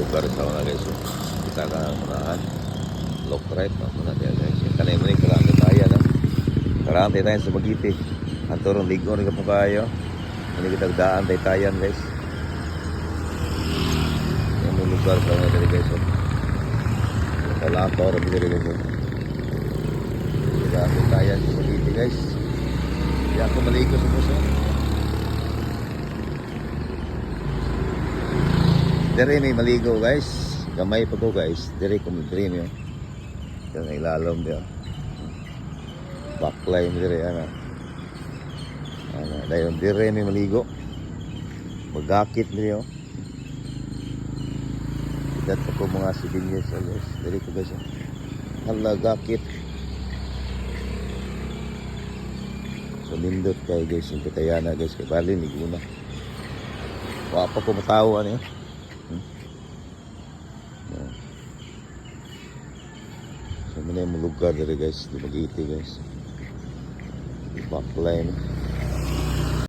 lugar sa una guys. So, kita ka unahan. Lock right na muna tayo guys. Kanay mo rin karante tayo na. Karante tayo sa Magiti. Anturong ligo rin ka po kayo. Hindi kita daan tayo guys. Yan yung lugar sa una tayo guys. Wala pa oras dito guys. Karante tayo sa Magiti guys. Kaya ako maligo sa puso. Dire may maligo guys. Gamay pa ko guys. Dire ko mag-dream yun. Yan ang ilalom diyo. Backline dire ana. Dahil dire may maligo. Magakit niyo. Idat ko mga sibilyas guys. Dire ko guys. Hala gakit. So nindot kayo guys. Yung katayana guys. Kaya bali liguna. Wapa ko matawa niyo. So muna yung lugar dito guys. Di Magiti guys. Backline.